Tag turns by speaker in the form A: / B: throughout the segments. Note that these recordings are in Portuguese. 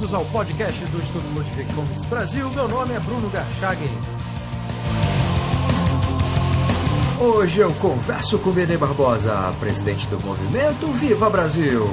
A: bem-vindos ao podcast do Instituto Ludwig Fomes Brasil. Meu nome é Bruno Garchagen. Hoje eu converso com Benê Barbosa, presidente do movimento Viva Brasil.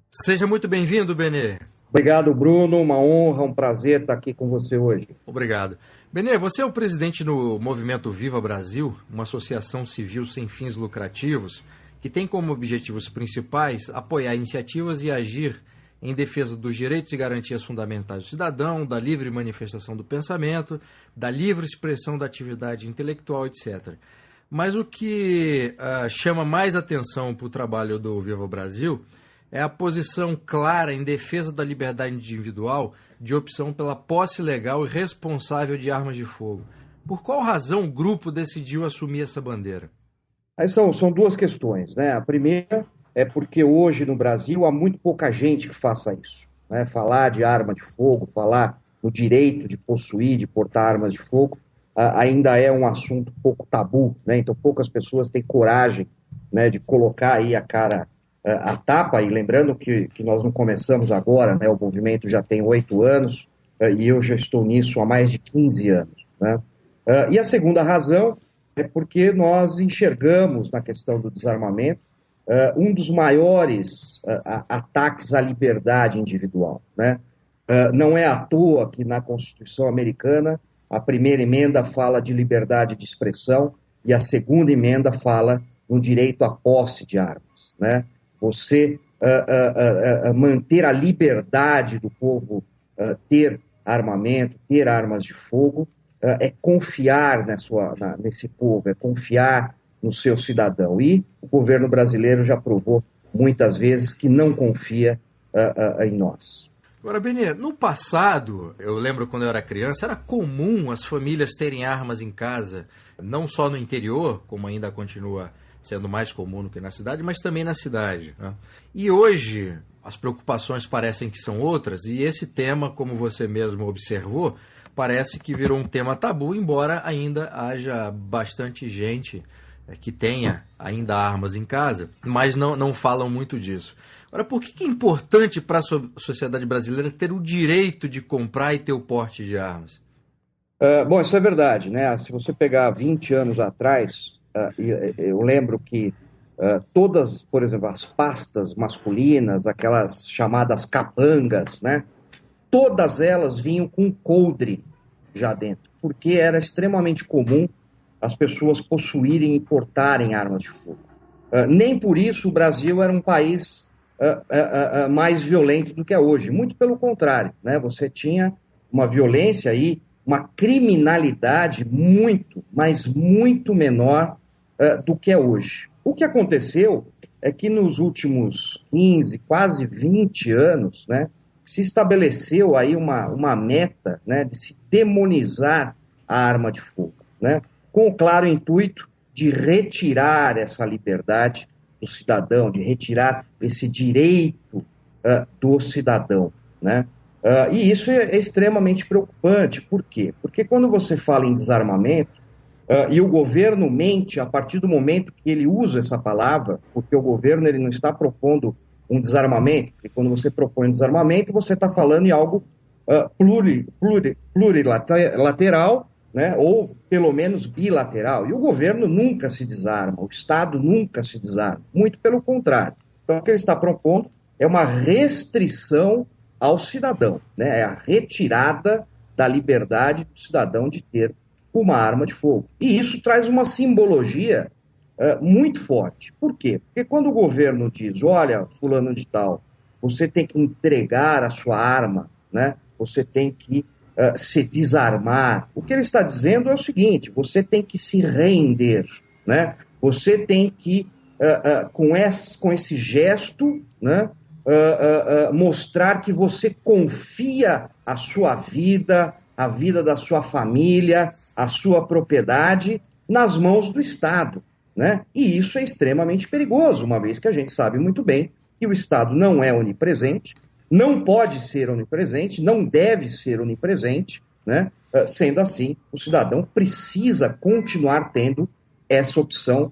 A: Seja muito bem-vindo, Benê.
B: Obrigado, Bruno. Uma honra, um prazer estar aqui com você hoje.
A: Obrigado. Benê, você é o presidente do movimento Viva Brasil, uma associação civil sem fins lucrativos que tem como objetivos principais apoiar iniciativas e agir em defesa dos direitos e garantias fundamentais do cidadão, da livre manifestação do pensamento, da livre expressão da atividade intelectual, etc. Mas o que chama mais atenção para o trabalho do Viva Brasil é a posição clara em defesa da liberdade individual de opção pela posse legal e responsável de armas de fogo. Por qual razão o grupo decidiu assumir essa bandeira?
B: Aí são duas questões, né? A primeira é porque hoje no Brasil há muito pouca gente que faça isso, né? Falar de arma de fogo, falar no direito de possuir, de portar armas de fogo, ainda é um assunto pouco tabu, né? Então poucas pessoas têm coragem, né, de colocar aí a cara a tapa, e lembrando que nós não começamos agora, né? O movimento já tem 8 anos e eu já estou nisso há mais de 15 anos, né? E a segunda razão é porque nós enxergamos na questão do desarmamento um dos maiores ataques à liberdade individual, né? Não é à toa que na Constituição americana a primeira emenda fala de liberdade de expressão e a segunda emenda fala no direito à posse de armas, né? Você manter a liberdade do povo ter armamento, ter armas de fogo, é confiar nesse povo, é confiar no seu cidadão. E o governo brasileiro já provou muitas vezes que não confia em nós.
A: Agora, Benê, no passado, eu lembro quando eu era criança, era comum as famílias terem armas em casa, não só no interior, como ainda continua sendo mais comum do que na cidade, mas também na cidade, né? E hoje as preocupações parecem que são outras, e esse tema, como você mesmo observou, parece que virou um tema tabu, embora ainda haja bastante gente que tenha ainda armas em casa, mas não falam muito disso. Agora, por que é importante para a sociedade brasileira ter o direito de comprar e ter o porte de armas?
B: Bom, isso é verdade, né? Se você pegar 20 anos atrás, eu lembro que todas, por exemplo, as pastas masculinas, aquelas chamadas capangas, né? Todas elas vinham com coldre já dentro, porque era extremamente comum as pessoas possuírem e portarem armas de fogo. Nem por isso o Brasil era um país mais violento do que é hoje, muito pelo contrário, né? Você tinha uma violência aí, uma criminalidade muito, mas muito menor do que é hoje. O que aconteceu é que nos últimos 15, quase 20 anos, né, se estabeleceu aí uma meta, né, de se demonizar a arma de fogo, né, com o claro intuito de retirar essa liberdade do cidadão, de retirar esse direito do cidadão, né? E isso é extremamente preocupante. Por quê? Porque quando você fala em desarmamento, e o governo mente a partir do momento que ele usa essa palavra, porque o governo ele não está propondo um desarmamento, porque quando você propõe um desarmamento, você está falando em algo plurilateral, né, ou pelo menos bilateral. E o governo nunca se desarma, o Estado nunca se desarma, muito pelo contrário. Então o que ele está propondo é uma restrição ao cidadão, né, é a retirada da liberdade do cidadão de ter uma arma de fogo. E isso traz uma simbologia muito forte. Por quê? Porque quando o governo diz, olha, fulano de tal, você tem que entregar a sua arma, né? Você tem que se desarmar. O que ele está dizendo é o seguinte, você tem que se render, né? Você tem que, com esse gesto, né, mostrar que você confia a sua vida, a vida da sua família, a sua propriedade nas mãos do Estado, né? E isso é extremamente perigoso, uma vez que a gente sabe muito bem que o Estado não é onipresente, não pode ser onipresente, não deve ser onipresente, né? Sendo assim, o cidadão precisa continuar tendo essa opção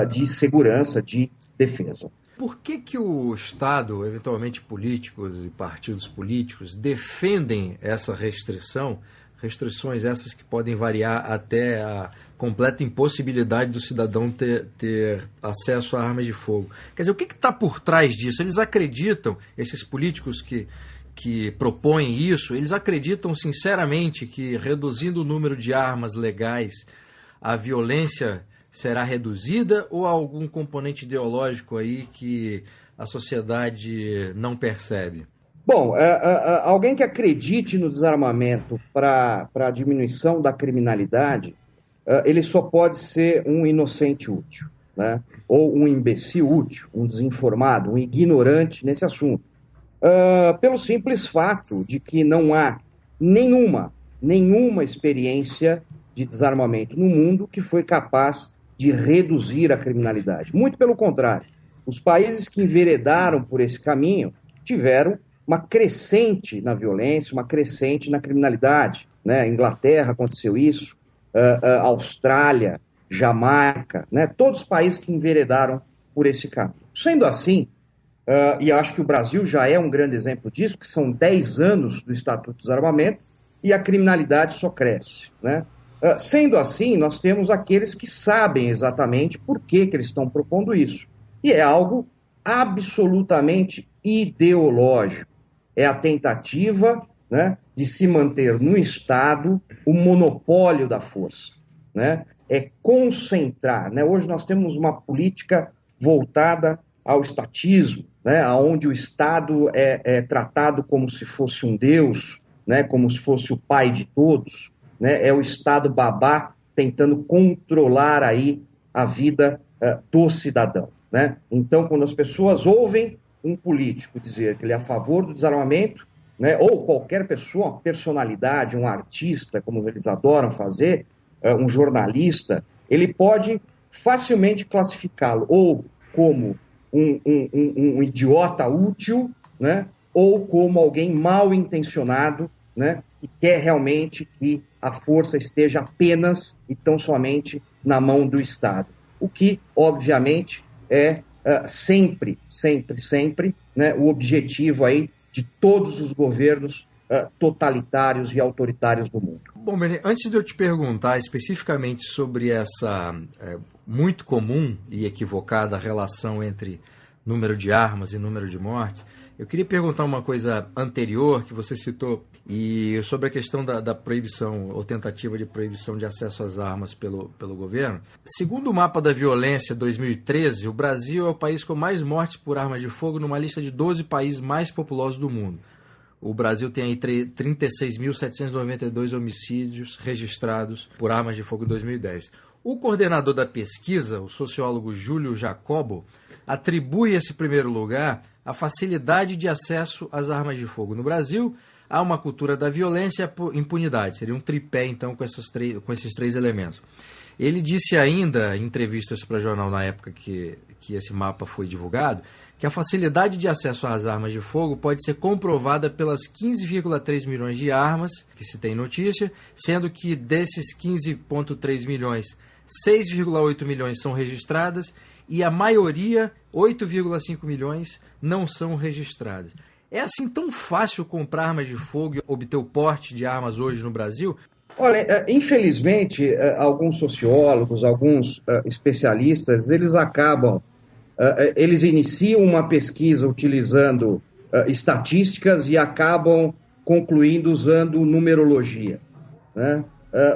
B: de segurança, de defesa.
A: Por que o Estado, eventualmente políticos e partidos políticos, defendem essa restrição? Restrições essas que podem variar até a completa impossibilidade do cidadão ter acesso a armas de fogo. Quer dizer, o que está por trás disso? Eles acreditam, esses políticos que propõem isso, eles acreditam sinceramente que reduzindo o número de armas legais, a violência será reduzida, ou há algum componente ideológico aí que a sociedade não percebe?
B: Bom, alguém que acredite no desarmamento para a diminuição da criminalidade, ele só pode ser um inocente útil, né? Ou um imbecil útil, um desinformado, um ignorante nesse assunto. Pelo simples fato de que não há nenhuma experiência de desarmamento no mundo que foi capaz de reduzir a criminalidade. Muito pelo contrário. Os países que enveredaram por esse caminho tiveram uma crescente na violência, uma crescente na criminalidade, né? Inglaterra aconteceu isso, Austrália, Jamaica, né? Todos os países que enveredaram por esse caminho. Sendo assim, e acho que o Brasil já é um grande exemplo disso, que são 10 anos do Estatuto do Desarmamento e a criminalidade só cresce, né? Sendo assim, nós temos aqueles que sabem exatamente por que eles estão propondo isso. E é algo absolutamente ideológico. É a tentativa, né, de se manter no Estado o monopólio da força, né? É concentrar, né? Hoje nós temos uma política voltada ao estatismo, né, onde o Estado é tratado como se fosse um Deus, né, como se fosse o pai de todos, né? É o Estado babá tentando controlar aí a vida do cidadão, né? Então, quando as pessoas ouvem um político dizer que ele é a favor do desarmamento, né, ou qualquer pessoa, uma personalidade, um artista, como eles adoram fazer, um jornalista, ele pode facilmente classificá-lo ou como um idiota útil, né, ou como alguém mal intencionado, né, que quer realmente que a força esteja apenas e tão somente na mão do Estado. O que, obviamente, é sempre, né, o objetivo aí de todos os governos totalitários e autoritários do mundo.
A: Bom, Benê, antes de eu te perguntar especificamente sobre essa muito comum e equivocada relação entre número de armas e número de mortes, eu queria perguntar uma coisa anterior que você citou, e sobre a questão da proibição ou tentativa de proibição de acesso às armas pelo governo. Segundo o mapa da violência 2013, o Brasil é o país com mais mortes por armas de fogo numa lista de 12 países mais populosos do mundo. O Brasil tem aí 36.792 homicídios registrados por armas de fogo em 2010. O coordenador da pesquisa, o sociólogo Júlio Jacobo, atribui esse primeiro lugar à facilidade de acesso às armas de fogo. No Brasil, há uma cultura da violência e impunidade. Seria um tripé, então, com esses três elementos. Ele disse ainda, em entrevistas para jornal na época que esse mapa foi divulgado, que a facilidade de acesso às armas de fogo pode ser comprovada pelas 15,3 milhões de armas que se tem notícia, sendo que desses 15,3 milhões, 6,8 milhões são registradas e a maioria, 8,5 milhões, não são registradas. É assim tão fácil comprar armas de fogo e obter o porte de armas hoje no Brasil?
B: Olha, infelizmente, alguns sociólogos, alguns especialistas, eles iniciam uma pesquisa utilizando estatísticas e acabam concluindo usando numerologia, né?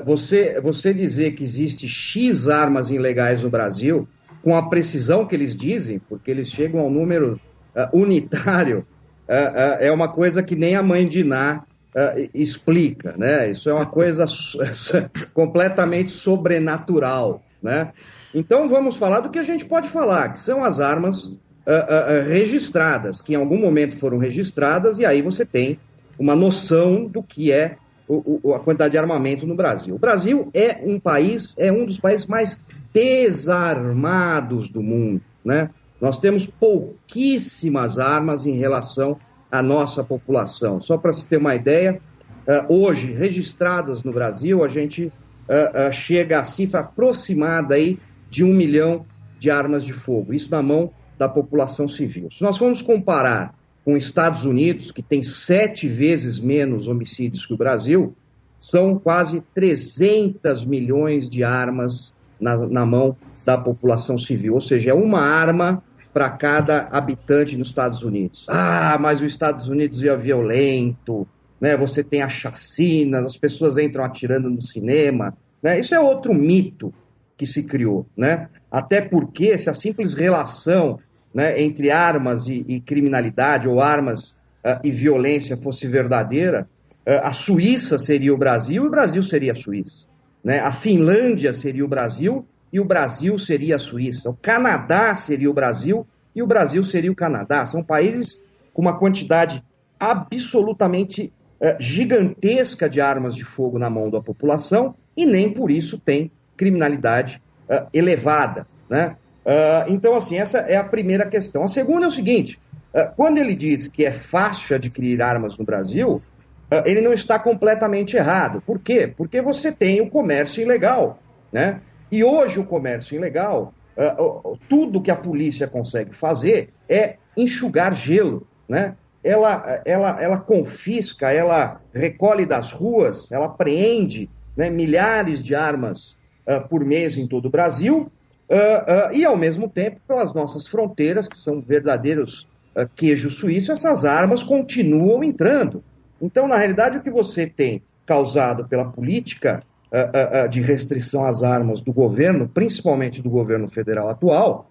B: Você dizer que existe X armas ilegais no Brasil, com a precisão que eles dizem, porque eles chegam ao número unitário, é uma coisa que nem a mãe de Iná explica, né? Isso é uma coisa completamente sobrenatural, né? Então vamos falar do que a gente pode falar, que são as armas registradas, que em algum momento foram registradas, e aí você tem uma noção do que é a quantidade de armamento no Brasil. O Brasil é um dos países mais desarmados do mundo, né? Nós temos pouquíssimas armas em relação à nossa população. Só para se ter uma ideia, hoje registradas no Brasil, a gente chega à cifra aproximada aí de 1 milhão de armas de fogo, isso na mão da população civil. Se nós formos comparar com os Estados Unidos, que tem 7 vezes menos homicídios que o Brasil, são quase 300 milhões de armas na mão da população civil, ou seja, é uma arma para cada habitante nos Estados Unidos. Ah, mas os Estados Unidos é violento, né? Você tem a chacina, as pessoas entram atirando no cinema, né? Isso é outro mito que se criou, né? Até porque se a simples relação, né, entre armas e criminalidade, ou armas e violência fosse verdadeira, a Suíça seria o Brasil e o Brasil seria a Suíça, né? A Finlândia seria o Brasil e o Brasil seria a Suíça. O Canadá seria o Brasil e o Brasil seria o Canadá. São países com uma quantidade absolutamente gigantesca de armas de fogo na mão da população e nem por isso tem criminalidade elevada, né? Então, assim, essa é a primeira questão. A segunda é o seguinte, quando ele diz que é fácil adquirir armas no Brasil, ele não está completamente errado. Por quê? Porque você tem o comércio ilegal, né? E hoje o comércio ilegal, tudo que a polícia consegue fazer é enxugar gelo, né? Ela confisca, ela recolhe das ruas, ela apreende, né, milhares de armas por mês em todo o Brasil, e ao mesmo tempo, pelas nossas fronteiras, que são verdadeiros queijos suíços, essas armas continuam entrando. Então, na realidade, o que você tem causado pela política de restrição às armas do governo, principalmente do governo federal atual,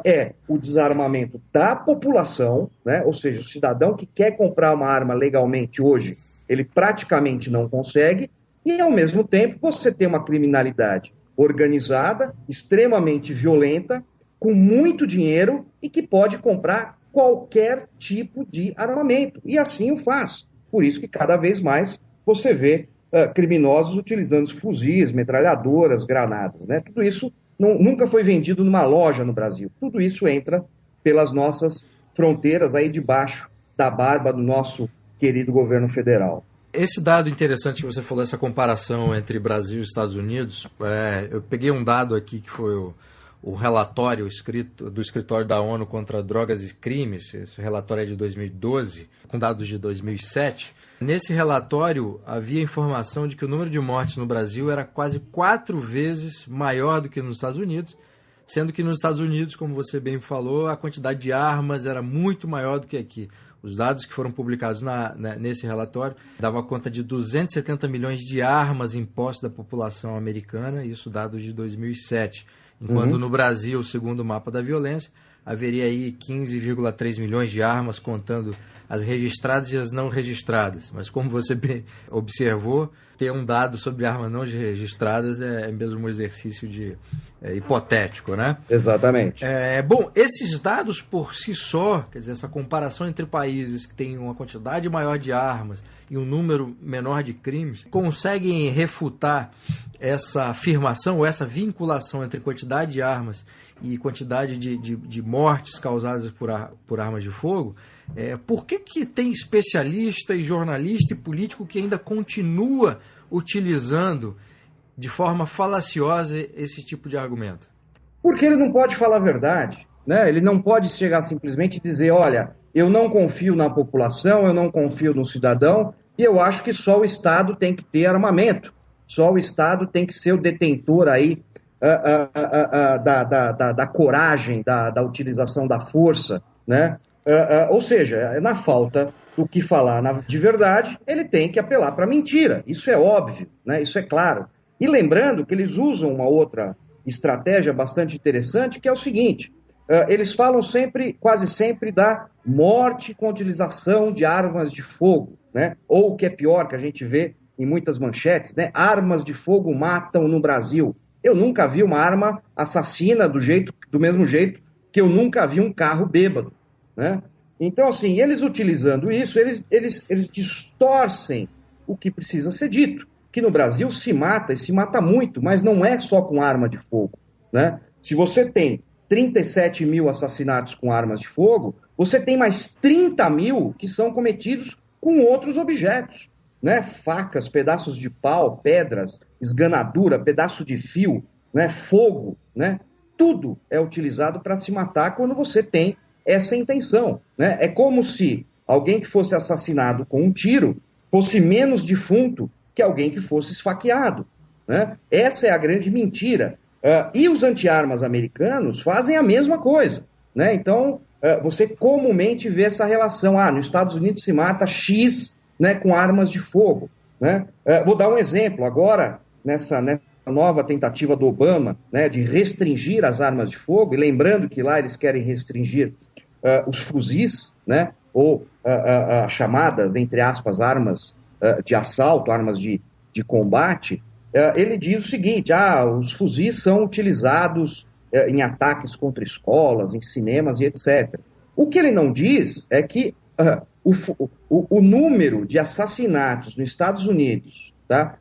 B: é o desarmamento da população, né? Ou seja, o cidadão que quer comprar uma arma legalmente hoje, ele praticamente não consegue, e ao mesmo tempo você tem uma criminalidade organizada, extremamente violenta, com muito dinheiro e que pode comprar qualquer tipo de armamento, e assim o faz. Por isso que cada vez mais você vê criminosos utilizando fuzis, metralhadoras, granadas, né? Tudo isso nunca foi vendido numa loja no Brasil. Tudo isso entra pelas nossas fronteiras aí debaixo da barba do nosso querido governo federal.
A: Esse dado interessante que você falou, essa comparação entre Brasil e Estados Unidos, eu peguei um dado aqui que foi o relatório escrito do Escritório da ONU contra Drogas e Crimes. Esse relatório é de 2012, com dados de 2007. Nesse relatório havia informação de que o número de mortes no Brasil era quase 4 vezes maior do que nos Estados Unidos, sendo que nos Estados Unidos, como você bem falou, a quantidade de armas era muito maior do que aqui. Os dados que foram publicados nesse relatório davam conta de 270 milhões de armas em posse da população americana, isso dados de 2007. Enquanto no Brasil, segundo o mapa da violência, haveria aí 15,3 milhões de armas, contando as registradas e as não registradas. Mas como você bem observou, ter um dado sobre armas não registradas é mesmo um exercício hipotético, né?
B: Exatamente.
A: Bom, esses dados por si só, quer dizer, essa comparação entre países que têm uma quantidade maior de armas e um número menor de crimes, conseguem refutar essa afirmação ou essa vinculação entre quantidade de armas e quantidade de mortes causadas por armas de fogo? Por que tem especialista e jornalista e político que ainda continua utilizando de forma falaciosa esse tipo de argumento?
B: Porque ele não pode falar a verdade, né? Ele não pode chegar simplesmente e dizer, olha, eu não confio na população, eu não confio no cidadão, e eu acho que só o Estado tem que ter armamento, só o Estado tem que ser o detentor aí da coragem, da utilização da força, né? Ou seja, na falta do que falar de verdade, ele tem que apelar para a mentira. Isso é óbvio, né? Isso é claro. E lembrando que eles usam uma outra estratégia bastante interessante, que é o seguinte, eles falam quase sempre da morte com a utilização de armas de fogo, né? Ou o que é pior, que a gente vê em muitas manchetes, né? Armas de fogo matam no Brasil. Eu nunca vi uma arma assassina do mesmo jeito que eu nunca vi um carro bêbado, né? Então, assim, eles utilizando isso, eles distorcem o que precisa ser dito, que no Brasil se mata, e se mata muito, mas não é só com arma de fogo, né? Se você tem 37 mil assassinatos com armas de fogo, você tem mais 30 mil que são cometidos com outros objetos. né, facas, pedaços de pau, pedras, esganadura, pedaço de fio, né, fogo, né, tudo é utilizado para se matar quando você tem essa intenção, né? É como se alguém que fosse assassinado com um tiro fosse menos defunto que alguém que fosse esfaqueado, né? Essa é a grande mentira. E os anti-armas americanos fazem a mesma coisa, né? Então, você comumente vê essa relação. Nos Estados Unidos se mata X, né, com armas de fogo, né? Vou dar um exemplo. Agora, nessa nova tentativa do Obama, né, de restringir as armas de fogo, e lembrando que lá eles querem restringir os fuzis, né, ou as chamadas, entre aspas, armas de assalto, armas de combate, ele diz o seguinte: os fuzis são utilizados em ataques contra escolas, em cinemas e etc. O que ele não diz é que o número de assassinatos nos Estados Unidos, tá,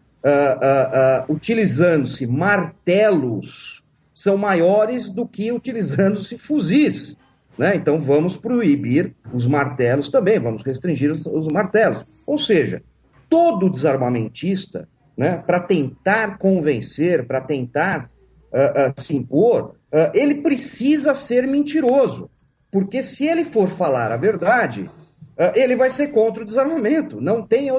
B: utilizando-se martelos, são maiores do que utilizando-se fuzis, né? Então vamos proibir os martelos também, vamos restringir os martelos. Ou seja, todo desarmamentista, né, para tentar convencer, para tentar se impor, ele precisa ser mentiroso, porque se ele for falar a verdade, ele vai ser contra o desarmamento. Não tem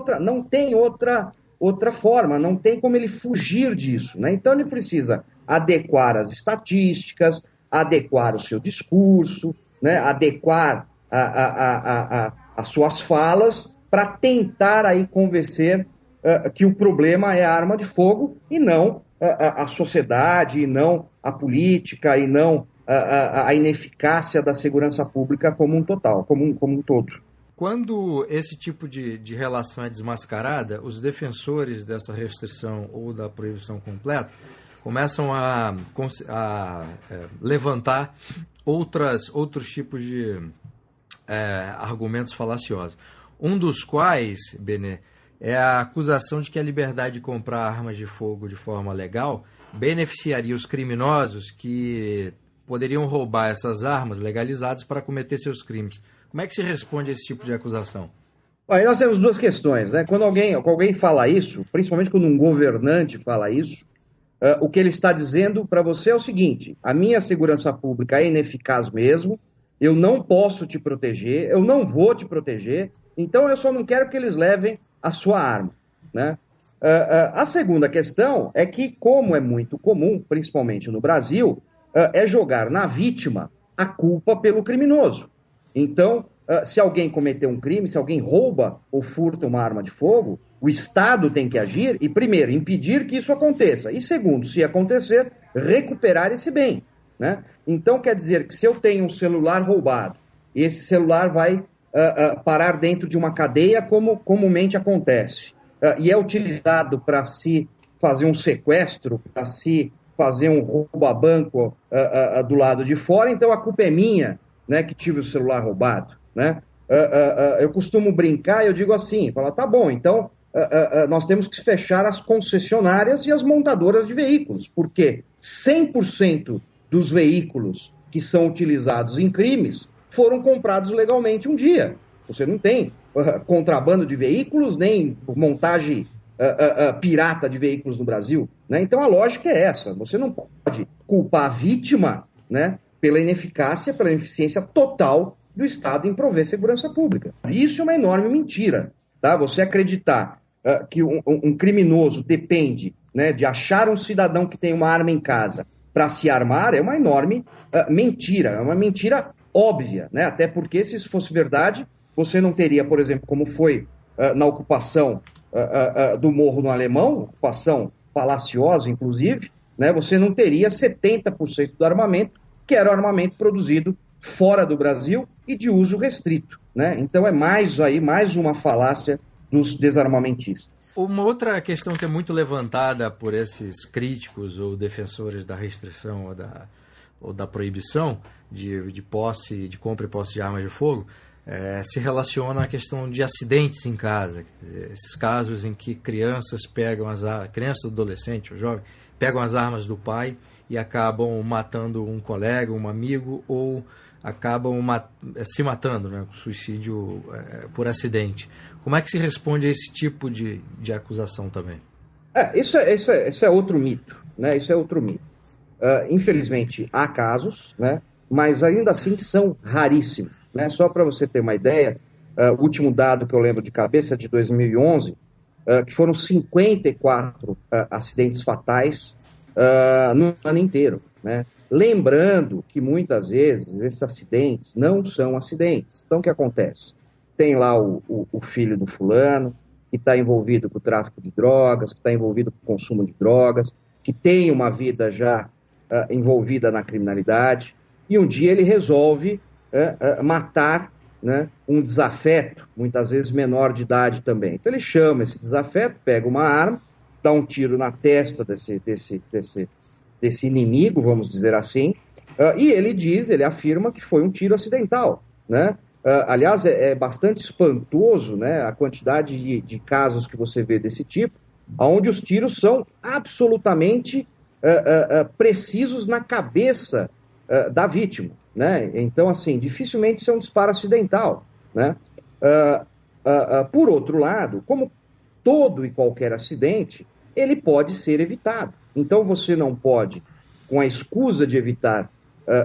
B: outra forma, não tem como ele fugir disso, né? Então ele precisa adequar as estatísticas, adequar o seu discurso, né? Adequar as suas falas para tentar aí convencer que o problema é a arma de fogo e não a sociedade, e não a política, e não a ineficácia da segurança pública como um todo.
A: Quando esse tipo de relação é desmascarada, os defensores dessa restrição ou da proibição completa começam a levantar outros tipos de argumentos falaciosos. Um dos quais, Benê, é a acusação de que a liberdade de comprar armas de fogo de forma legal beneficiaria os criminosos que poderiam roubar essas armas legalizadas para cometer seus crimes. Como é que se responde a esse tipo de acusação?
B: Aí nós temos duas questões, né? Quando alguém fala isso, principalmente quando um governante fala isso, o que ele está dizendo para você é o seguinte: a minha segurança pública é ineficaz mesmo, eu não posso te proteger, eu não vou te proteger, então eu só não quero que eles levem a sua arma, né? A segunda questão é que, como é muito comum, principalmente no Brasil, é jogar na vítima a culpa pelo criminoso. Então, se alguém cometeu um crime, se alguém rouba ou furta uma arma de fogo, o Estado tem que agir e, primeiro, impedir que isso aconteça. E, segundo, se acontecer, recuperar esse bem, né? Então, quer dizer que se eu tenho um celular roubado, esse celular vai parar dentro de uma cadeia, como comumente acontece, e é utilizado para se fazer um sequestro, para se fazer um roubo a banco do lado de fora, então a culpa é minha, né, que tive o celular roubado, né? Eu costumo brincar, eu digo assim, tá bom, então nós temos que fechar as concessionárias e as montadoras de veículos, porque 100% dos veículos que são utilizados em crimes foram comprados legalmente um dia. Você não tem contrabando de veículos, nem montagem pirata de veículos no Brasil, né? Então a lógica é essa, você não pode culpar a vítima, né, pela ineficácia, pela ineficiência total do Estado em prover segurança pública. Isso é uma enorme mentira, tá? Você acreditar que um criminoso depende, né, de achar um cidadão que tem uma arma em casa para se armar é uma enorme mentira, é uma mentira óbvia, né? Até porque, se isso fosse verdade, você não teria, por exemplo, como foi na ocupação do Morro no Alemão, ocupação falaciosa, inclusive, né? Você não teria 70% do armamento, que era o armamento produzido fora do Brasil e de uso restrito, né? Então é mais uma falácia dos desarmamentistas.
A: Uma outra questão que é muito levantada por esses críticos ou defensores da restrição ou da proibição de compra e posse de armas de fogo se relaciona à questão de acidentes em casa. Esses casos em que crianças, adolescente ou jovem, pegam as armas do pai e acabam matando um colega, um amigo ou acabam se matando, né? Suicídio por acidente. Como é que se responde a esse tipo de acusação também?
B: Isso é outro mito, né? Isso é outro mito. Infelizmente, há casos, né? Mas ainda assim são raríssimos, né? Só para você ter uma ideia, o último dado que eu lembro de cabeça é de 2011, que foram 54 acidentes fatais no ano inteiro, né? Lembrando que muitas vezes esses acidentes não são acidentes. Então, o que acontece? Tem lá o filho do fulano, que está envolvido com o tráfico de drogas, que está envolvido com o consumo de drogas, que tem uma vida já envolvida na criminalidade, e um dia ele resolve matar, né, um desafeto, muitas vezes menor de idade também. Então ele chama esse desafeto, pega uma arma, dá um tiro na testa desse inimigo, vamos dizer assim, e ele afirma que foi um tiro acidental, né? Aliás, é bastante espantoso, né, a quantidade de casos que você vê desse tipo, onde os tiros são absolutamente precisos na cabeça da vítima, né? Então, assim, dificilmente isso é um disparo acidental, né? Por outro lado, como todo e qualquer acidente, ele pode ser evitado. Então, você não pode, com a escusa de evitar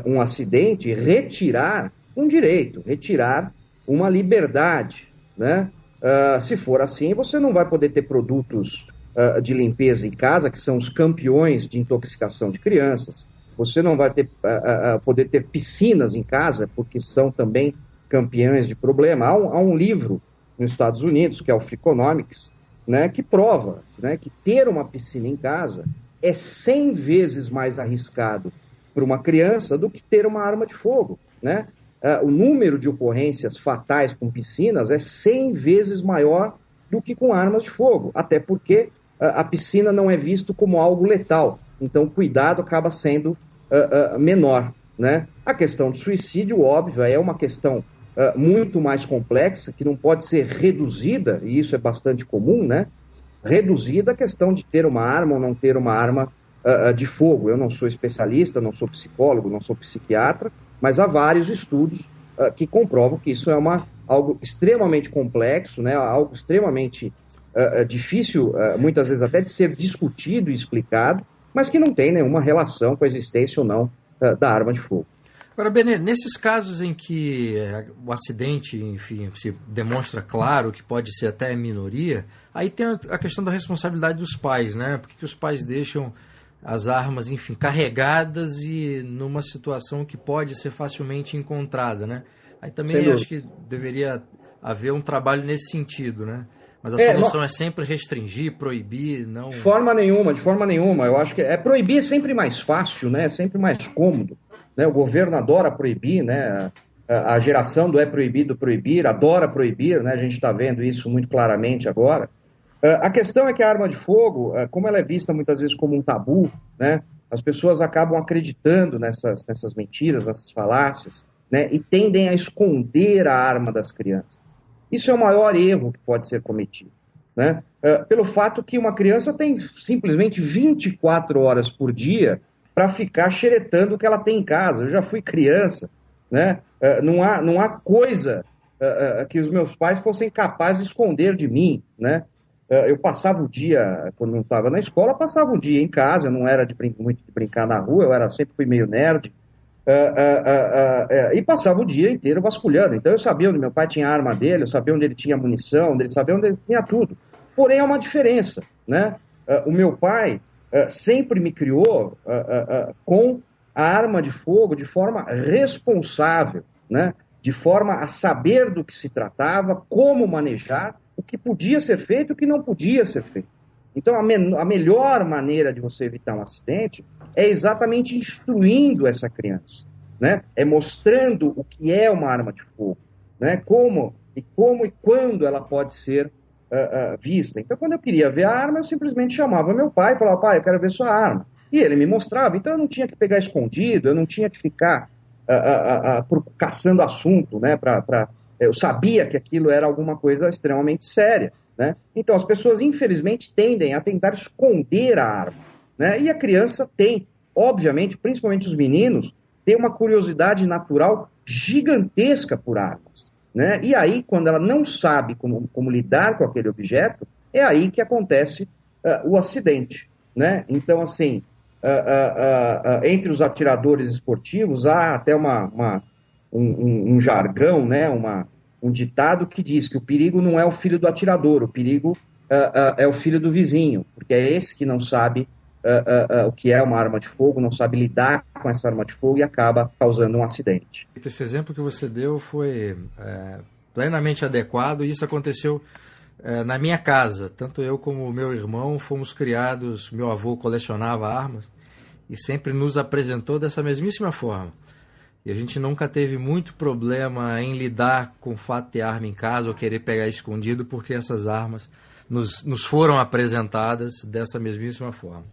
B: um acidente, retirar um direito, retirar uma liberdade, né? Se for assim, você não vai poder ter produtos de limpeza em casa, que são os campeões de intoxicação de crianças. Você não vai poder ter piscinas em casa, porque são também campeões de problema. Há um livro nos Estados Unidos, que é o Freakonomics, né, que prova, né, que ter uma piscina em casa é 100 vezes mais arriscado para uma criança do que ter uma arma de fogo, né? O número de ocorrências fatais com piscinas é 100 vezes maior do que com armas de fogo, até porque a piscina não é visto como algo letal, então o cuidado acaba sendo menor, né? A questão do suicídio, óbvio, é uma questão muito mais complexa, que não pode ser reduzida, e isso é bastante comum, né? Reduzida a questão de ter uma arma ou não ter uma arma de fogo. Eu não sou especialista, não sou psicólogo, não sou psiquiatra, mas há vários estudos que comprovam que isso é algo extremamente complexo, né? Algo extremamente difícil, muitas vezes até de ser discutido e explicado, mas que não tem nenhuma relação com a existência ou não da arma de fogo.
A: Agora, Benê, nesses casos em que o acidente, enfim, se demonstra claro que pode ser até minoria, aí tem a questão da responsabilidade dos pais, né? Por que os pais deixam as armas, enfim, carregadas e numa situação que pode ser facilmente encontrada, né? Aí também acho que deveria haver um trabalho nesse sentido, né? Mas a solução é sempre restringir, proibir, não...
B: De forma nenhuma. Eu acho que proibir é sempre mais fácil, né? É sempre mais cômodo. Né? O governo adora proibir, né? A geração do é proibido proibir, adora proibir, né? A gente está vendo isso muito claramente agora. A questão é que a arma de fogo, como ela é vista muitas vezes como um tabu, né? As pessoas acabam acreditando nessas mentiras, nessas falácias, né? E tendem a esconder a arma das crianças. Isso é o maior erro que pode ser cometido, né? Pelo fato que uma criança tem simplesmente 24 horas por dia para ficar xeretando o que ela tem em casa. Eu já fui criança, né? Não há coisa que os meus pais fossem capazes de esconder de mim, né? Eu passava o dia, quando não estava na escola, passava o dia em casa, eu não era muito de brincar na rua, sempre fui meio nerd, e passava o dia inteiro vasculhando. Então eu sabia onde meu pai tinha a arma dele, eu sabia onde ele tinha munição, eu sabia onde ele tinha tudo. Porém, há uma diferença, né? O meu pai sempre me criou com a arma de fogo de forma responsável, né? De forma a saber do que se tratava, como manejar, o que podia ser feito e o que não podia ser feito. Então, a melhor maneira de você evitar um acidente é exatamente instruindo essa criança, né? É mostrando o que é uma arma de fogo, né? Como e quando ela pode ser vista. Então, quando eu queria ver a arma, eu simplesmente chamava meu pai e falava, pai, eu quero ver sua arma. E ele me mostrava. Então, eu não tinha que pegar escondido, eu não tinha que ficar caçando assunto, né? Eu sabia que aquilo era alguma coisa extremamente séria, né? Então, as pessoas, infelizmente, tendem a tentar esconder a arma, né? E a criança tem, obviamente, principalmente os meninos, tem uma curiosidade natural gigantesca por armas, né? E aí, quando ela não sabe como lidar com aquele objeto, é aí que acontece o acidente, né? Então, assim, entre os atiradores esportivos, há até um jargão, né? Um ditado que diz que o perigo não é o filho do atirador, o perigo é o filho do vizinho, porque é esse que não sabe o que é uma arma de fogo, não sabe lidar com essa arma de fogo e acaba causando um acidente.
A: Esse exemplo que você deu foi plenamente adequado e isso aconteceu na minha casa. Tanto eu como o meu irmão fomos criados, meu avô colecionava armas e sempre nos apresentou dessa mesmíssima forma. E a gente nunca teve muito problema em lidar com o fato de ter arma em casa ou querer pegar escondido, porque essas armas nos foram apresentadas dessa mesmíssima forma.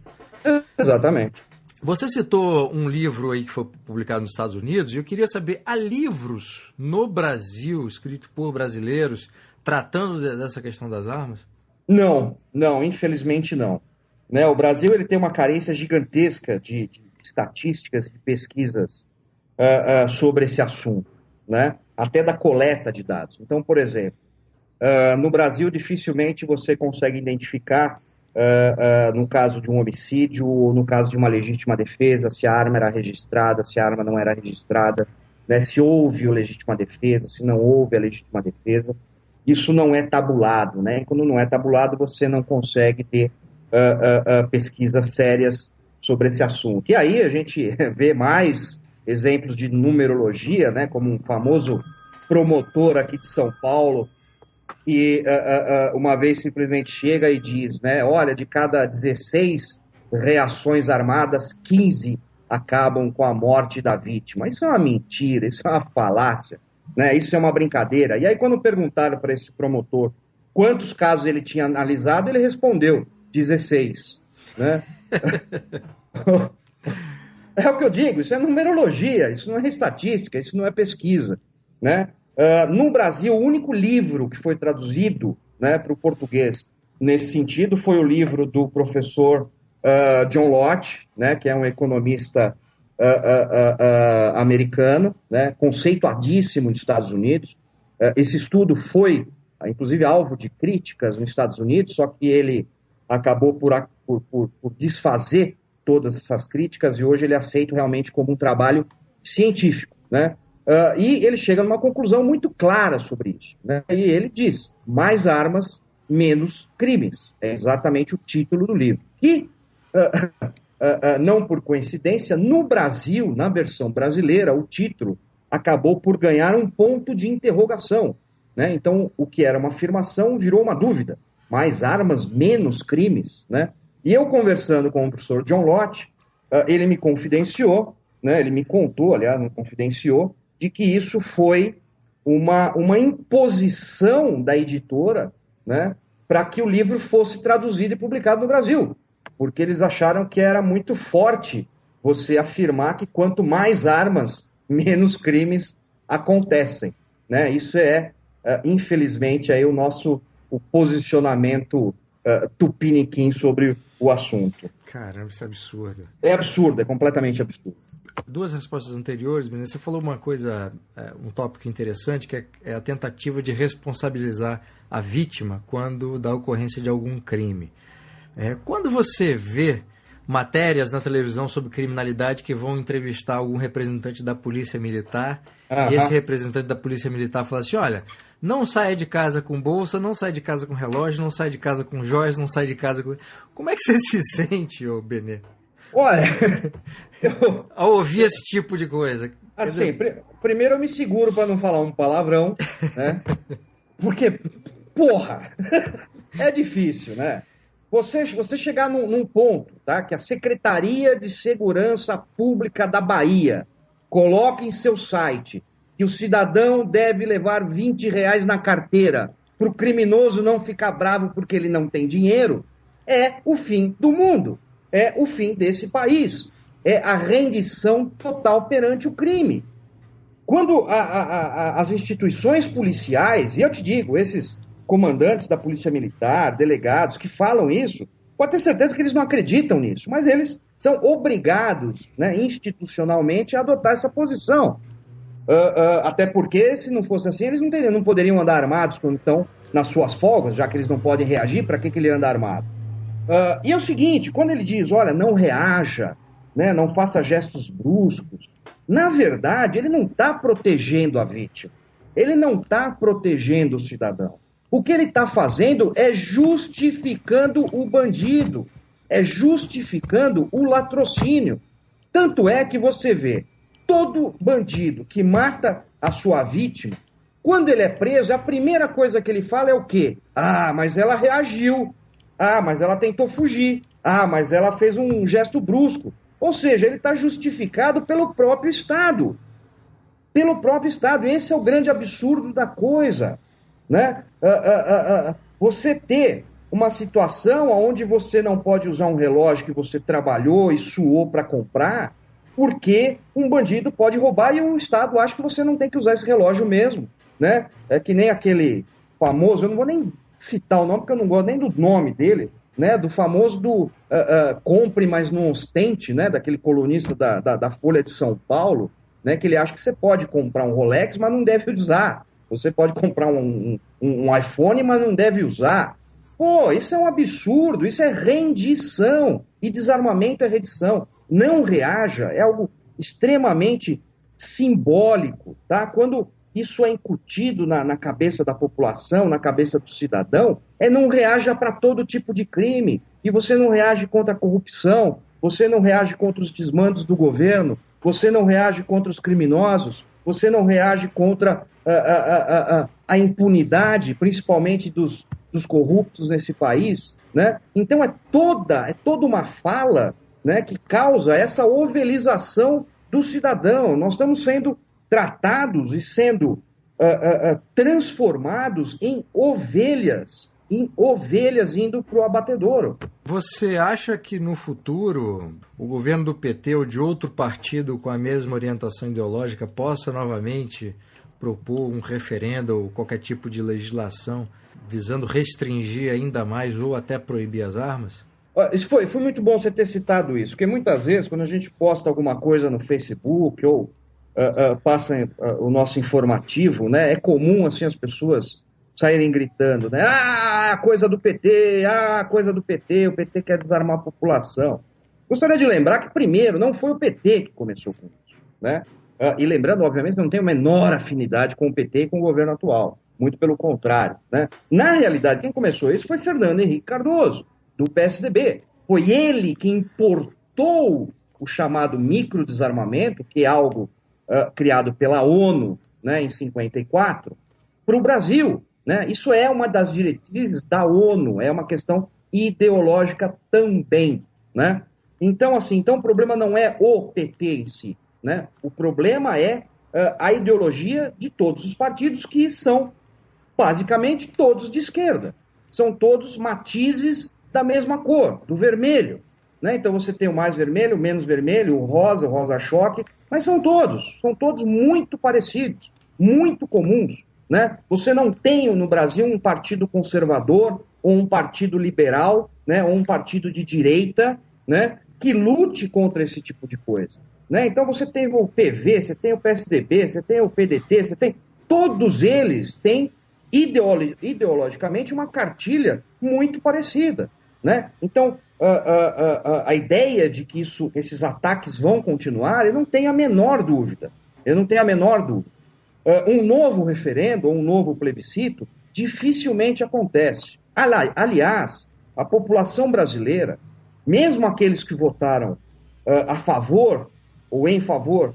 B: Exatamente.
A: Você citou um livro aí que foi publicado nos Estados Unidos, e eu queria saber, há livros no Brasil, escritos por brasileiros, tratando dessa questão das armas?
B: Não, infelizmente não. Né, o Brasil ele tem uma carência gigantesca de estatísticas, de pesquisas sobre esse assunto, né? Até da coleta de dados. Então, por exemplo, no Brasil dificilmente você consegue identificar, no caso de um homicídio ou no caso de uma legítima defesa, se a arma era registrada, se a arma não era registrada, né? Se houve a legítima defesa, se não houve a legítima defesa. Isso não é tabulado, né? E quando não é tabulado, você não consegue ter pesquisas sérias sobre esse assunto. E aí a gente vê mais exemplos de numerologia, né? Como um famoso promotor aqui de São Paulo, que uma vez simplesmente chega e diz, né? Olha, de cada 16 reações armadas, 15 acabam com a morte da vítima. Isso é uma mentira, isso é uma falácia, né? Isso é uma brincadeira. E aí quando perguntaram para esse promotor quantos casos ele tinha analisado, ele respondeu 16, né? É o que eu digo, isso é numerologia, isso não é estatística, isso não é pesquisa, né? No Brasil, o único livro que foi traduzido, né, para o português nesse sentido foi o livro do professor John Lott, né, que é um economista americano, né, conceituadíssimo nos Estados Unidos. Esse estudo foi, inclusive, alvo de críticas nos Estados Unidos, só que ele acabou por desfazer todas essas críticas e hoje ele é aceito realmente como um trabalho científico, né? E ele chega numa conclusão muito clara sobre isso, né? E ele diz, mais armas, menos crimes. É exatamente o título do livro. E, não por coincidência, no Brasil, na versão brasileira, o título acabou por ganhar um ponto de interrogação, né? Então, o que era uma afirmação virou uma dúvida. Mais armas, menos crimes, né? E eu conversando com o professor John Lott, ele me confidenciou, né? Ele me contou, aliás, me confidenciou, de que isso foi uma imposição da editora, né, para que o livro fosse traduzido e publicado no Brasil, porque eles acharam que era muito forte você afirmar que quanto mais armas, menos crimes acontecem, né? Isso infelizmente, aí o posicionamento tupiniquim sobre o assunto.
A: Caramba, isso é absurdo.
B: É absurdo, é completamente absurdo.
A: Duas respostas anteriores, Benê, você falou uma coisa, um tópico interessante, que é a tentativa de responsabilizar a vítima quando da ocorrência de algum crime. Quando você vê matérias na televisão sobre criminalidade que vão entrevistar algum representante da Polícia Militar, e esse representante da Polícia Militar fala assim, olha, não saia de casa com bolsa, não saia de casa com relógio, não saia de casa com joias, não saia de casa com... Como é que você se sente, ô Benê?
B: Olha,
A: ao ouvir esse tipo de coisa.
B: Assim, primeiro eu me seguro para não falar um palavrão, né? Porque, porra, é difícil, né? Você chegar num ponto, tá? Que a Secretaria de Segurança Pública da Bahia coloca em seu site que o cidadão deve levar R$20 na carteira para o criminoso não ficar bravo porque ele não tem dinheiro, é o fim do mundo. É o fim desse país. É a rendição total perante o crime. Quando as instituições policiais, e eu te digo, esses comandantes da Polícia Militar, delegados que falam isso, pode ter certeza que eles não acreditam nisso, mas eles são obrigados, né, institucionalmente, a adotar essa posição. Até porque, se não fosse assim, eles não poderiam andar armados quando estão nas suas folgas, já que eles não podem reagir, para que ele anda armado? E é o seguinte, quando ele diz, olha, não reaja, né, não faça gestos bruscos, na verdade, ele não está protegendo a vítima. Ele não está protegendo o cidadão. O que ele está fazendo é justificando o bandido, é justificando o latrocínio. Tanto é que você vê todo bandido que mata a sua vítima, quando ele é preso, a primeira coisa que ele fala é o quê? Ah, mas ela reagiu. Ah, mas ela tentou fugir. Ah, mas ela fez um gesto brusco. Ou seja, ele está justificado pelo próprio Estado. Pelo próprio Estado. Esse é o grande absurdo da coisa, né? Você ter uma situação onde você não pode usar um relógio que você trabalhou e suou para comprar, porque um bandido pode roubar e o Estado acha que você não tem que usar esse relógio mesmo, né? É que nem aquele famoso, eu não vou nem citar o nome, porque eu não gosto nem do nome dele, né? Do famoso compre, mas não ostente, né? Daquele colunista da Folha de São Paulo, né? Que ele acha que você pode comprar um Rolex, mas não deve usar. Você pode comprar um iPhone, mas não deve usar. Pô, isso é um absurdo, isso é rendição. E desarmamento é rendição. Não reaja, é algo extremamente simbólico, tá? Quando isso é incutido na cabeça da população, na cabeça do cidadão, não reaja para todo tipo de crime. E você não reage contra a corrupção, você não reage contra os desmandos do governo, você não reage contra os criminosos, você não reage contra a impunidade, principalmente dos corruptos nesse país, né? Então é toda uma fala, né, que causa essa ovelização do cidadão. Nós estamos sendo tratados e sendo transformados em ovelhas indo para o abatedouro.
A: Você acha que no futuro o governo do PT ou de outro partido com a mesma orientação ideológica possa novamente propor um referendo ou qualquer tipo de legislação visando restringir ainda mais ou até proibir as armas?
B: Isso foi muito bom você ter citado isso, porque muitas vezes quando a gente posta alguma coisa no Facebook ou passa o nosso informativo, né, é comum assim as pessoas saírem gritando, né? Ah, coisa do PT, coisa do PT, o PT quer desarmar a população. Gostaria de lembrar que, primeiro, não foi o PT que começou com isso, né? E lembrando, obviamente, que eu não tenho a menor afinidade com o PT e com o governo atual, muito pelo contrário, né? Na realidade, quem começou isso foi Fernando Henrique Cardoso, do PSDB. Foi ele que importou o chamado microdesarmamento, que é algo criado pela ONU, né, em 54, para o Brasil. Né? Isso é uma das diretrizes da ONU, é uma questão ideológica também. Né? Então, o problema não é o PT em si. Né? O problema é a ideologia de todos os partidos, que são basicamente todos de esquerda. São todos matizes da mesma cor, do vermelho. Né? Então você tem o mais vermelho, o menos vermelho, o rosa choque, mas são todos muito parecidos, muito comuns. Né? Você não tem no Brasil um partido conservador ou um partido liberal, né? Ou um partido de direita, né? Que lute contra esse tipo de coisa. Né? Então você tem o PV, você tem o PSDB, você tem o PDT, todos eles têm ideologicamente uma cartilha muito parecida. Né? Então a ideia de que esses ataques vão continuar, eu não tenho a menor dúvida. Um novo referendo ou um novo plebiscito dificilmente acontece. Aliás, a população brasileira, mesmo aqueles que votaram a favor ou em favor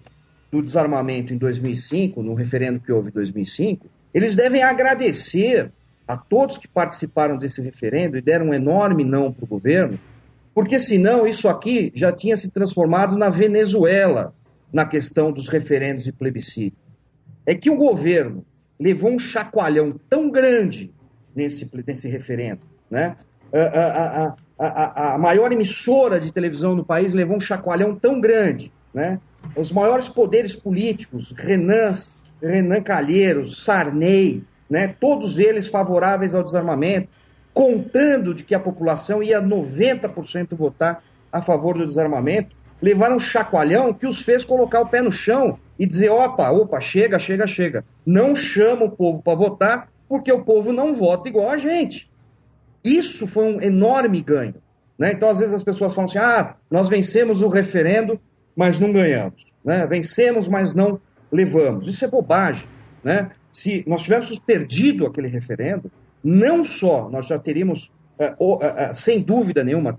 B: do desarmamento em 2005, no referendo que houve em 2005, eles devem agradecer a todos que participaram desse referendo e deram um enorme não para o governo, porque senão isso aqui já tinha se transformado na Venezuela, na questão dos referendos e plebiscitos. É que o governo levou um chacoalhão tão grande nesse referendo, né? A maior emissora de televisão no país levou um chacoalhão tão grande, né? Os maiores poderes políticos, Renan Calheiros, Sarney, né? Todos eles favoráveis ao desarmamento, contando de que a população ia 90% votar a favor do desarmamento. levaram um chacoalhão que os fez colocar o pé no chão e dizer, opa, chega. Não chama o povo para votar, porque o povo não vota igual a gente. Isso foi um enorme ganho, né? Então, às vezes as pessoas falam assim, nós vencemos o referendo, mas não ganhamos, né? Vencemos, mas não levamos. Isso é bobagem, né? Se nós tivéssemos perdido aquele referendo, não só nós já teríamos, sem dúvida nenhuma,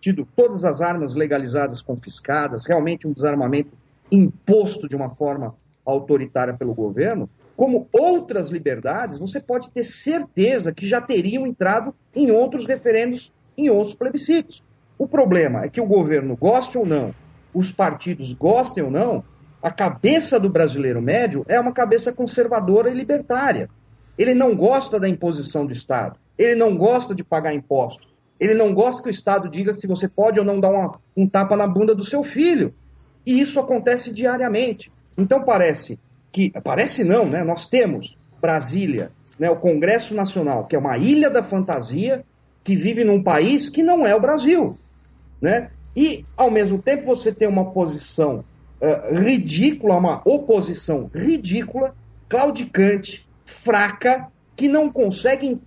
B: tido todas as armas legalizadas, confiscadas, realmente um desarmamento imposto de uma forma autoritária pelo governo, como outras liberdades, você pode ter certeza que já teriam entrado em outros referendos, em outros plebiscitos. O problema é que o governo, goste ou não, os partidos gostem ou não, a cabeça do brasileiro médio é uma cabeça conservadora e libertária. Ele não gosta da imposição do Estado, ele não gosta de pagar impostos, ele não gosta que o Estado diga se você pode ou não dar um tapa na bunda do seu filho. E isso acontece diariamente. Então parece não, né? Nós temos Brasília, né, o Congresso Nacional, que é uma ilha da fantasia, que vive num país que não é o Brasil, né? E, ao mesmo tempo, você tem uma posição ridícula, uma oposição ridícula, claudicante, fraca, que não consegue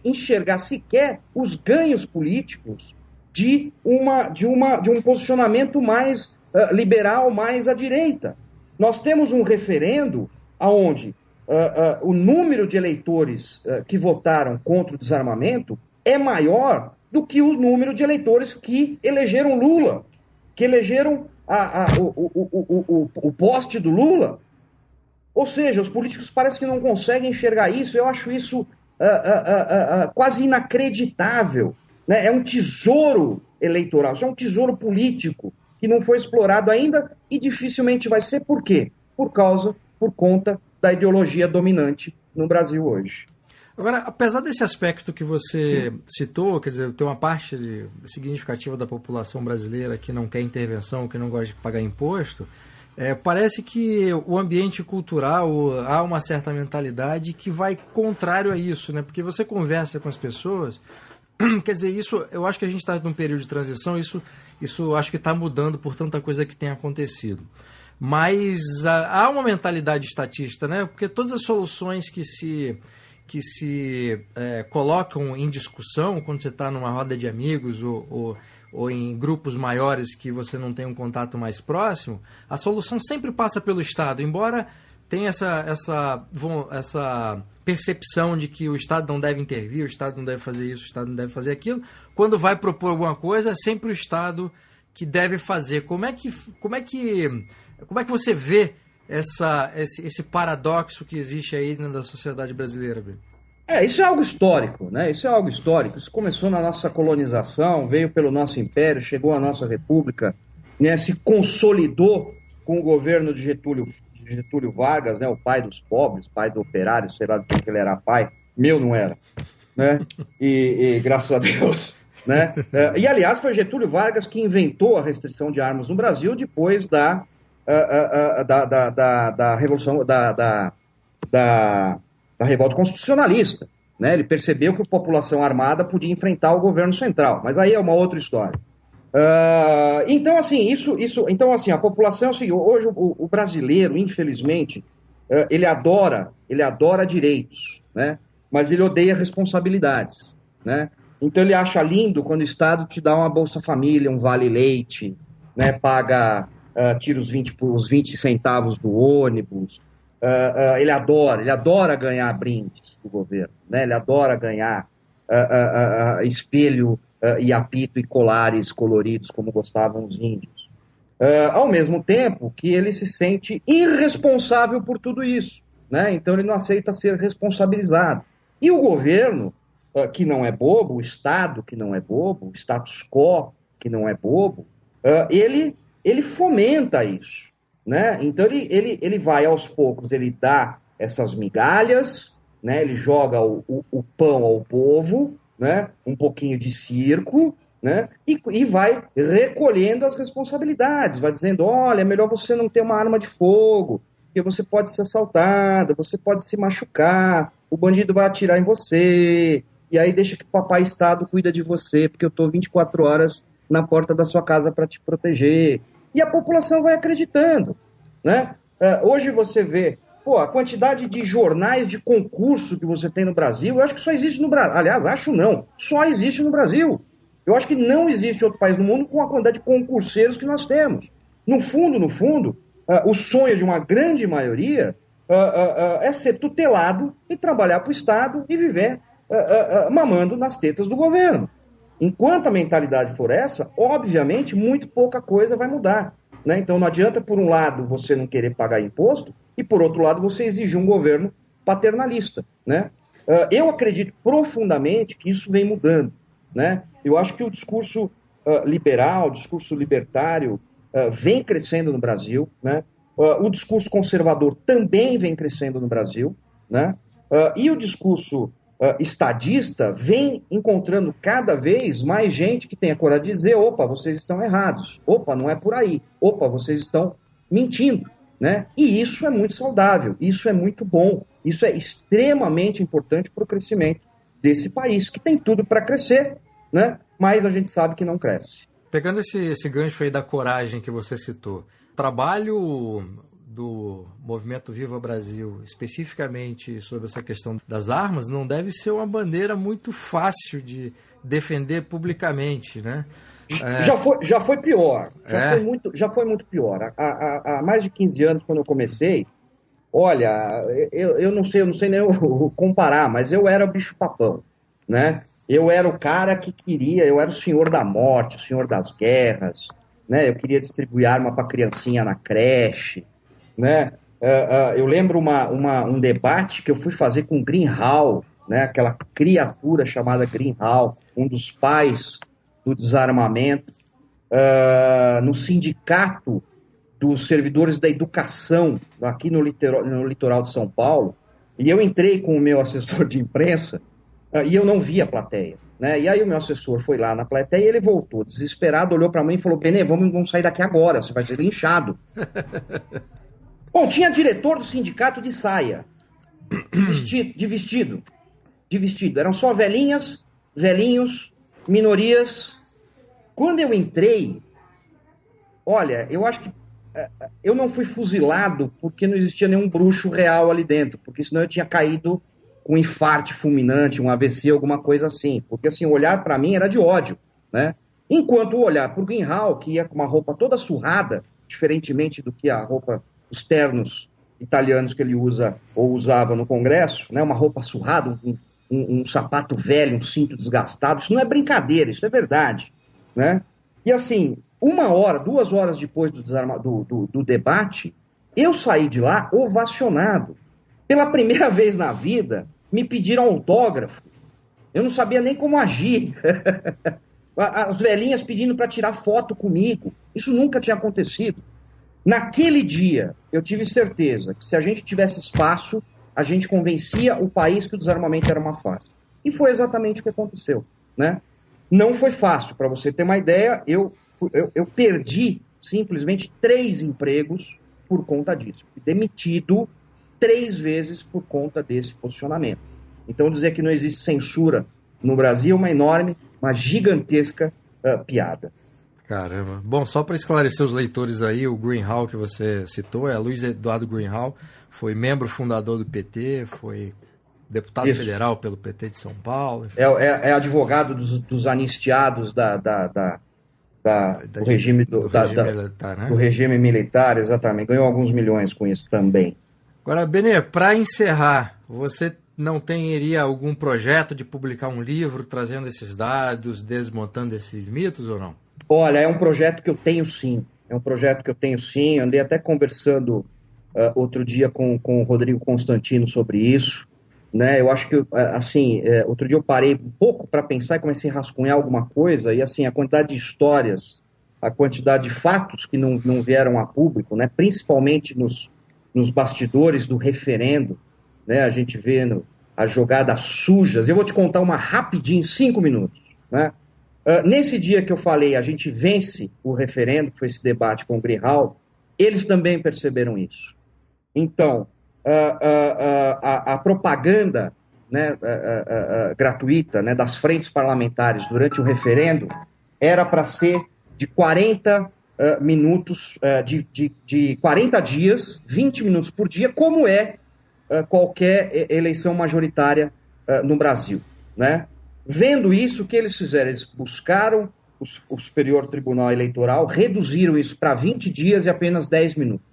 B: enxergar sequer os ganhos políticos de um posicionamento mais liberal, mais à direita. Nós temos um referendo onde o número de eleitores que votaram contra o desarmamento é maior do que o número de eleitores que elegeram Lula, que elegeram o poste do Lula. Ou seja, os políticos parecem que não conseguem enxergar isso. Eu acho isso quase inacreditável, né? É um tesouro eleitoral, isso é um tesouro político que não foi explorado ainda e dificilmente vai ser. Por quê? Por conta da ideologia dominante no Brasil hoje.
A: Agora, apesar desse aspecto que você citou, quer dizer, tem uma parte significativa da população brasileira que não quer intervenção, que não gosta de pagar imposto, parece que o ambiente cultural, há uma certa mentalidade que vai contrário a isso, né? Porque você conversa com as pessoas, quer dizer, isso, eu acho que a gente está num período de transição, isso acho que está mudando por tanta coisa que tem acontecido. Mas há uma mentalidade estatista, né? Porque todas as soluções que se colocam em discussão quando você está numa roda de amigos ou em grupos maiores que você não tem um contato mais próximo, a solução sempre passa pelo Estado, embora tenha essa percepção de que o Estado não deve intervir, o Estado não deve fazer isso, o Estado não deve fazer aquilo. Quando vai propor alguma coisa, é sempre o Estado que deve fazer. Como é que você vê esse paradoxo que existe aí dentro da sociedade brasileira, Breno?
B: Isso é algo histórico, né? Isso é algo histórico. Isso começou na nossa colonização, veio pelo nosso império, chegou à nossa república, né? Se consolidou com o governo de Getúlio Vargas, né? O pai dos pobres, pai do operário, sei lá do que ele era pai. Meu não era, né? E graças a Deus, né? E aliás foi Getúlio Vargas que inventou a restrição de armas no Brasil depois da revolução da revolta constitucionalista, né? Ele percebeu que a população armada podia enfrentar o governo central, mas aí é uma outra história. Então, assim, a população, assim, hoje o brasileiro, infelizmente, ele adora direitos, né? Mas ele odeia responsabilidades, né? Então ele acha lindo quando o Estado te dá uma Bolsa Família, um Vale Leite, né? Tira os 20 centavos do ônibus. Ele adora ganhar brindes do governo, né? Ele adora ganhar espelho e apito e colares coloridos, como gostavam os índios. Ao mesmo tempo que ele se sente irresponsável por tudo isso, né? Então ele não aceita ser responsabilizado. E o governo, que não é bobo, o Estado que não é bobo, o status quo que não é bobo, ele fomenta isso, né? Então ele vai aos poucos, ele dá essas migalhas, né? Ele joga o pão ao povo, né? Um pouquinho de circo, né? E vai recolhendo as responsabilidades, vai dizendo, olha, é melhor você não ter uma arma de fogo, porque você pode ser assaltado, você pode se machucar, o bandido vai atirar em você, e aí deixa que o papai Estado cuida de você, porque eu estou 24 horas na porta da sua casa para te proteger. E a população vai acreditando, né? Hoje você vê, a quantidade de jornais de concurso que você tem no Brasil, eu acho que só existe no Brasil. Aliás, acho não, só existe no Brasil. Eu acho que não existe outro país no mundo com a quantidade de concurseiros que nós temos. No fundo, o sonho de uma grande maioria é ser tutelado e trabalhar para o Estado e viver mamando nas tetas do governo. Enquanto a mentalidade for essa, obviamente, muito pouca coisa vai mudar, né? Então não adianta, por um lado, você não querer pagar imposto e, por outro lado, você exigir um governo paternalista, né? Eu acredito profundamente que isso vem mudando, né? Eu acho que o discurso liberal, o discurso libertário vem crescendo no Brasil, né? O discurso conservador também vem crescendo no Brasil, né? E o discurso estadista vem encontrando cada vez mais gente que tem a coragem de dizer: opa, vocês estão errados, opa, não é por aí, opa, vocês estão mentindo, né? E isso é muito saudável, isso é muito bom, isso é extremamente importante para o crescimento desse país, que tem tudo para crescer, né? Mas a gente sabe que não cresce.
A: Pegando esse gancho aí da coragem que você citou, trabalho do Movimento Viva Brasil, especificamente sobre essa questão das armas, não deve ser uma bandeira muito fácil de defender publicamente, né?
B: Já foi pior, já foi muito pior. Há mais de 15 anos, quando eu comecei, olha, eu não sei nem comparar, mas eu era o bicho-papão, né? Eu era o cara que queria, eu era o senhor da morte, o senhor das guerras, né? Eu queria distribuir arma para criancinha na creche, né? Eu lembro um debate que eu fui fazer com o Greenhalgh, né? Aquela criatura chamada Greenhalgh, um dos pais do desarmamento, no sindicato dos servidores da educação, aqui no litoral de São Paulo, e eu entrei com o meu assessor de imprensa, e eu não vi a plateia, né? E aí o meu assessor foi lá na plateia e ele voltou desesperado, olhou para mim e falou: Benê, vamos sair daqui agora, você vai ser linchado. Bom, tinha diretor do sindicato de saia, de vestido. Eram só velhinhas, velhinhos, minorias. Quando eu entrei, olha, eu acho que eu não fui fuzilado porque não existia nenhum bruxo real ali dentro, porque senão eu tinha caído com um infarte fulminante, um AVC, alguma coisa assim. Porque assim, o olhar para mim era de ódio, né? Enquanto o olhar para o Greenhalgh, que ia com uma roupa toda surrada, diferentemente do que a roupa, os ternos italianos que ele usa ou usava no Congresso, né? Uma roupa surrada, um sapato velho, um cinto desgastado. Isso não é brincadeira, isso é verdade, né? E assim, 2 horas depois do debate, eu saí de lá ovacionado. Pela primeira vez na vida, me pediram autógrafo. Eu não sabia nem como agir. As velhinhas pedindo para tirar foto comigo. Isso nunca tinha acontecido. Naquele dia, eu tive certeza que se a gente tivesse espaço, a gente convencia o país que o desarmamento era uma farsa. E foi exatamente o que aconteceu, né? Não foi fácil. Para você ter uma ideia, eu perdi simplesmente 3 empregos por conta disso. Fui demitido 3 vezes por conta desse posicionamento. Então, dizer que não existe censura no Brasil é uma enorme, uma gigantesca piada.
A: Caramba. Bom, só para esclarecer os leitores aí, o Greenhalgh que você citou é Luiz Eduardo Greenhalgh, foi membro fundador do PT, foi deputado federal pelo PT de São Paulo.
B: É advogado dos anistiados do regime militar, né? Do regime militar, exatamente. Ganhou alguns milhões com isso também.
A: Agora, Benê, para encerrar, você não teria algum projeto de publicar um livro trazendo esses dados, desmontando esses mitos ou não?
B: Olha, é um projeto que eu tenho sim. Andei até conversando outro dia com o Rodrigo Constantino sobre isso, né? Eu acho que, assim, outro dia eu parei um pouco para pensar e comecei a rascunhar alguma coisa, e assim, a quantidade de histórias, a quantidade de fatos que não vieram a público, né? Principalmente nos bastidores do referendo, né? A gente vê as jogadas sujas. Eu vou te contar uma rapidinho, 5 minutos, né? Nesse dia que eu falei, a gente vence o referendo, que foi esse debate com o Greenhalgh, eles também perceberam isso. Então, a propaganda, né, gratuita, né, das frentes parlamentares durante o referendo era para ser de 40 minutos, de 40 dias, 20 minutos por dia, como é qualquer eleição majoritária no Brasil, né? Vendo isso, o que eles fizeram? Eles buscaram o Superior Tribunal Eleitoral, reduziram isso para 20 dias e apenas 10 minutos.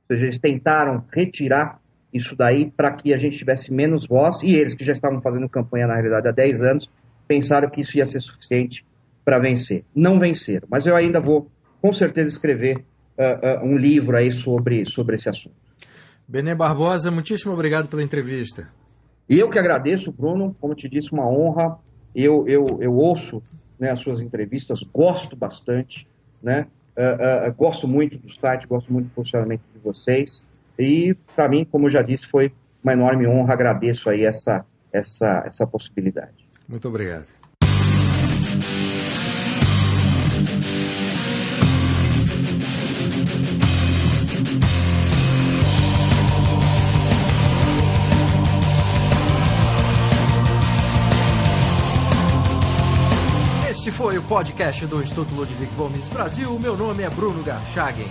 B: Ou seja, eles tentaram retirar isso daí para que a gente tivesse menos voz, e eles que já estavam fazendo campanha, na realidade, há 10 anos, pensaram que isso ia ser suficiente para vencer. Não venceram, mas eu ainda vou, com certeza, escrever um livro aí sobre esse assunto.
A: Benê Barbosa, muitíssimo obrigado pela entrevista.
B: E eu que agradeço, Bruno, como eu te disse, uma honra. Eu ouço, né, as suas entrevistas, gosto bastante, né? Gosto muito do site, gosto muito do funcionamento de vocês. E, para mim, como eu já disse, foi uma enorme honra. Agradeço aí essa possibilidade.
A: Muito obrigado. Este foi o podcast do Instituto Ludwig von Mises Brasil. Meu nome é Bruno Garchagen.